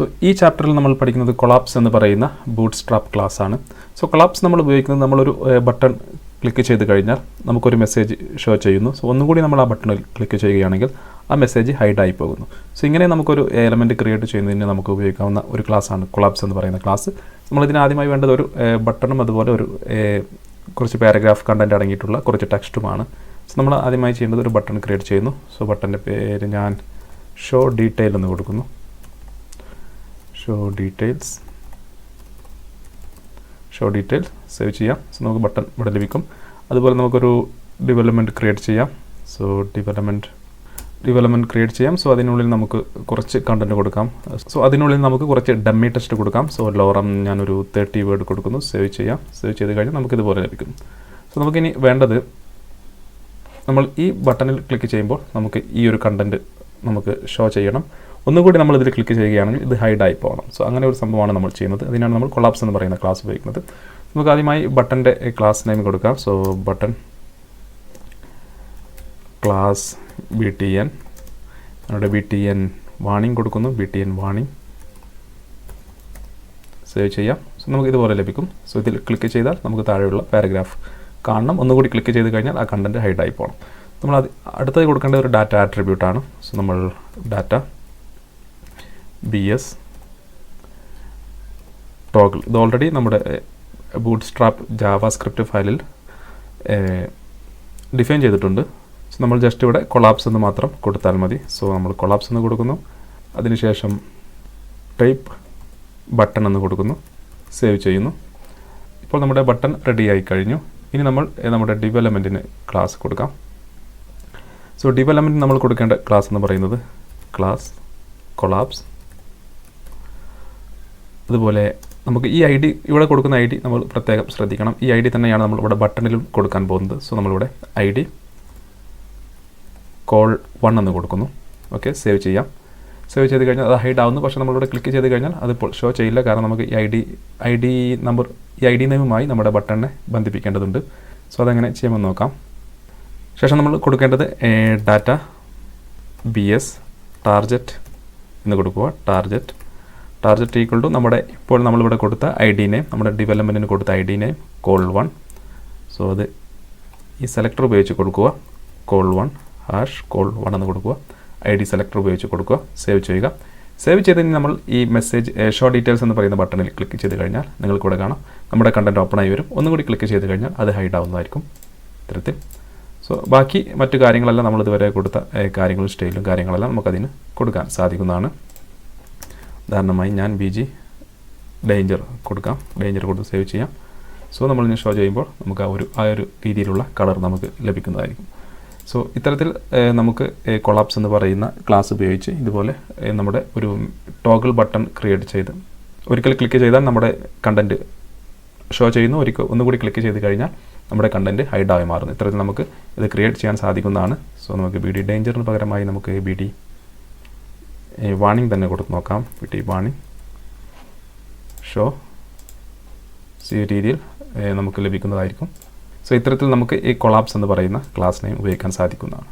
So ഈ ചാപ്റ്ററിൽ നമ്മൾ പഠിക്കുന്നത് കൊളാപ്സ് എന്ന് പറയുന്ന ബൂട്ട്സ്ട്രാപ്പ് ക്ലാസ് ആണ്. സോ കൊളാപ്സ് നമ്മൾ ഉപയോഗിക്കുന്നത് നമ്മളൊരു ബട്ടൺ ക്ലിക്ക് ചെയ്ത് കഴിഞ്ഞാൽ നമുക്കൊരു മെസ്സേജ് ഷോ ചെയ്യുന്നു. സോ ഒന്നുകൂടി നമ്മൾ ആ ബട്ടണിൽ ക്ലിക്ക് ചെയ്യുകയാണെങ്കിൽ ആ മെസ്സേജ് ഹൈഡായി പോകുന്നു. സോ ഇങ്ങനെ നമുക്കൊരു എലമെൻറ്റ് ക്രിയേറ്റ് ചെയ്യുന്നതിന് നമുക്ക് ഉപയോഗിക്കാവുന്ന ഒരു ക്ലാസ്സാണ് കൊളാപ്സ് എന്ന് പറയുന്ന ക്ലാസ്. നമ്മളിതിന് ആദ്യമായി വേണ്ടത് ഒരു ബട്ടണും അതുപോലെ ഒരു കുറച്ച് പാരഗ്രാഫ് കണ്ടൻറ്റ് അടങ്ങിയിട്ടുള്ള കുറച്ച് ടെക്സ്റ്റുമാണ്. സോ നമ്മൾ ആദ്യമായി ചെയ്യേണ്ടത് ഒരു ബട്ടൺ ക്രിയേറ്റ് ചെയ്യുന്നു. സോ ബട്ടൻ്റെ പേര് ഞാൻ ഷോ ഡീറ്റെയിൽ എന്ന് കൊടുക്കുന്നു. ഷോ ഡീറ്റെയിൽസ് സേവ് ചെയ്യാം. സോ നമുക്ക് ബട്ടൺ ഇവിടെ ലഭിക്കും. അതുപോലെ നമുക്കൊരു ഡെവലപ്മെൻറ്റ് ക്രിയേറ്റ് ചെയ്യാം. സോ ഡെവലപ്മെൻറ്റ് ക്രിയേറ്റ് ചെയ്യാം. സോ അതിനുള്ളിൽ നമുക്ക് കുറച്ച് കണ്ടൻറ്റ് കൊടുക്കാം. സോ അതിനുള്ളിൽ നമുക്ക് കുറച്ച് ഡമ്മി ടെക്സ്റ്റ് കൊടുക്കാം. സോ ലോറം ഞാനൊരു 30 വേർഡ് കൊടുക്കുന്നു. സേവ് ചെയ്യാം. സേവ് ചെയ്ത് കഴിഞ്ഞാൽ നമുക്കിതുപോലെ ലഭിക്കും. സോ നമുക്കിനി വേണ്ടത് നമ്മൾ ഈ ബട്ടണിൽ ക്ലിക്ക് ചെയ്യുമ്പോൾ നമുക്ക് ഈ ഒരു കണ്ടൻറ്റ് നമുക്ക് ഷോ ചെയ്യണം. ഒന്നുകൂടി നമ്മൾ ഇതിൽ ക്ലിക്ക് ചെയ്യുകയാണെങ്കിൽ ഇത് ഹൈഡായി പോകണം. സോ അങ്ങനെ ഒരു സംഭവമാണ് നമ്മൾ ചെയ്യുന്നത്. അതിനാണ് നമ്മൾ കൊളാപ്സ് എന്ന് പറയുന്ന ക്ലാസ് ഉപയോഗിക്കുന്നത്. നമുക്ക് ആദ്യമായി ബട്ടൻ്റെ ക്ലാസ് നെയിം കൊടുക്കാം. സോ ബട്ടൺ ക്ലാസ് BTN, നമ്മുടെ BTN വാണിംഗ് കൊടുക്കുന്നു. BTN വാണിംഗ് സേവ് ചെയ്യാം. സോ നമുക്ക് ഇതുപോലെ ലഭിക്കും. സോ ഇതിൽ ക്ലിക്ക് ചെയ്താൽ നമുക്ക് താഴെയുള്ള പാരഗ്രാഫ് കാണണം. ഒന്നുകൂടി ക്ലിക്ക് ചെയ്ത് കഴിഞ്ഞാൽ ആ കണ്ടൻറ്റ് ഹൈഡായി പോകണം. നമ്മൾ അടുത്തത് കൊടുക്കേണ്ട ഒരു ഡാറ്റ ആട്രിബ്യൂട്ടാണ്. സോ നമ്മൾ ഡാറ്റ BS ടോഗിൾ, ഇത് ഓൾറെഡി നമ്മുടെ ബൂട്ട്സ്ട്രാപ്പ് ജാവാസ്ക്രിപ്റ്റ് ഫയലിൽ ഡിഫൈൻ ചെയ്തിട്ടുണ്ട്. സോ നമ്മൾ ജസ്റ്റ് ഇവിടെ കൊളാപ്സ് എന്ന് മാത്രം കൊടുത്താൽ മതി. സോ നമ്മൾ കൊളാപ്സ് എന്ന് കൊടുക്കുന്നു. അതിനുശേഷം ടൈപ്പ് ബട്ടൺ എന്ന് കൊടുക്കുന്നു. സേവ് ചെയ്യുന്നു. ഇപ്പോൾ നമ്മുടെ ബട്ടൺ റെഡി ആയി കഴിഞ്ഞു. ഇനി നമ്മൾ നമ്മുടെ ഡെവലപ്മെൻറ്റിന് ക്ലാസ് കൊടുക്കാം. സോ ഡെവലപ്മെൻറ്റ് നമ്മൾ കൊടുക്കേണ്ട ക്ലാസ് എന്ന് പറയുന്നത് ക്ലാസ് കൊളാപ്സ്. അതുപോലെ നമുക്ക് ഈ ID ഇവിടെ കൊടുക്കുന്ന ID നമ്മൾ പ്രത്യേകം ശ്രദ്ധിക്കണം. ഈ ID തന്നെയാണ് നമ്മൾ ഇവിടെ ബട്ടണിലും കൊടുക്കാൻ പോകുന്നത്. സോ നമ്മളിവിടെ ID കോൾ 1 എന്ന് കൊടുക്കുന്നു. ഓക്കെ, സേവ് ചെയ്യാം. സേവ് ചെയ്ത് കഴിഞ്ഞാൽ അത് ഹൈഡ് ആവുന്നു. പക്ഷേ നമ്മളിവിടെ ക്ലിക്ക് ചെയ്ത് കഴിഞ്ഞാൽ അതിപ്പോൾ ഷോ ചെയ്യില്ല. കാരണം നമുക്ക് ഈ ID നെയിമുമായി നമ്മുടെ ബട്ടണിനെ ബന്ധിപ്പിക്കേണ്ടതുണ്ട്. സോ അതെങ്ങനെ ചെയ്യുമെന്ന് നോക്കാം. ശേഷം നമ്മൾ കൊടുക്കേണ്ടത് ഡാറ്റ BS ടാർജറ്റ് എന്ന് കൊടുക്കുക. ടാർജറ്റ് ഈക്വൽ ടു നമ്മുടെ ഇപ്പോൾ നമ്മളിവിടെ കൊടുത്ത ID നെയിം, നമ്മുടെ ഡെവലപ്മെൻറ്റിന് കൊടുത്ത ID നെയിം കോൾ 1. സോ അത് ഈ സെലക്ടർ ഉപയോഗിച്ച് കൊടുക്കുക. കോൾ 1 കോൾ 1 എന്ന് കൊടുക്കുക. ID സെലക്ടർ ഉപയോഗിച്ച് കൊടുക്കുക. സേവ് ചെയ്യുക. സേവ് ചെയ്തതിന് നമ്മൾ ഈ മെസ്സേജ് ഷോ ഡീറ്റെയിൽസ് എന്ന് പറയുന്ന ബട്ടണിൽ ക്ലിക്ക് ചെയ്ത് കഴിഞ്ഞാൽ നിങ്ങൾക്കിവിടെ കാണാം നമ്മുടെ കണ്ടൻറ്റ് ഓപ്പൺ ആയി വരും. ഒന്നുകൂടി ക്ലിക്ക് ചെയ്ത് കഴിഞ്ഞാൽ അത് ഹൈഡ് ആവുന്നതായിരിക്കും ഇത്തരത്തിൽ. സോ ബാക്കി മറ്റു കാര്യങ്ങളെല്ലാം നമ്മൾ ഇതുവരെ കൊടുത്ത കാര്യങ്ങളും സ്റ്റൈലും കാര്യങ്ങളെല്ലാം നമുക്കതിന് കൊടുക്കാൻ സാധിക്കുന്നതാണ്. ഉദാഹരണമായി ഞാൻ BG ഡേഞ്ചർ കൊടുക്കാം. ഡേഞ്ചർ കൊടുത്ത് സേവ് ചെയ്യാം. സോ നമ്മളിനി ഷോ ചെയ്യുമ്പോൾ നമുക്ക് ആ ഒരു രീതിയിലുള്ള കളർ നമുക്ക് ലഭിക്കുന്നതായിരിക്കും. സോ ഇത്തരത്തിൽ നമുക്ക് കൊളാപ്സ് എന്ന് പറയുന്ന ക്ലാസ് ഉപയോഗിച്ച് ഇതുപോലെ നമ്മുടെ ഒരു ടോഗിൾ ബട്ടൺ ക്രിയേറ്റ് ചെയ്ത് ഒരിക്കൽ ക്ലിക്ക് ചെയ്താൽ നമ്മുടെ കണ്ടൻറ്റ് ഷോ ചെയ്യുന്നു. ഒന്നുകൂടി ക്ലിക്ക് ചെയ്ത് കഴിഞ്ഞാൽ നമ്മുടെ കണ്ടൻറ്റ് ഹൈഡായി മാറുന്നു. ഇത്തരത്തിൽ നമുക്ക് ഇത് ക്രിയേറ്റ് ചെയ്യാൻ സാധിക്കുന്നതാണ്. സോ നമുക്ക് BD ഡേഞ്ചറിന് പകരമായി നമുക്ക് BD വാണിംഗ് തന്നെ കൊടുത്ത് നോക്കാം. BD വാണിംഗ് ഷോ ഈ രീതിയിൽ നമുക്ക് ലഭിക്കുന്നതായിരിക്കും. സോ ഇത്തരത്തിൽ നമുക്ക് ഈ കൊളാപ്സ് എന്ന് പറയുന്ന ക്ലാസ് നെയിം ഉപയോഗിക്കാൻ സാധിക്കുന്നതാണ്.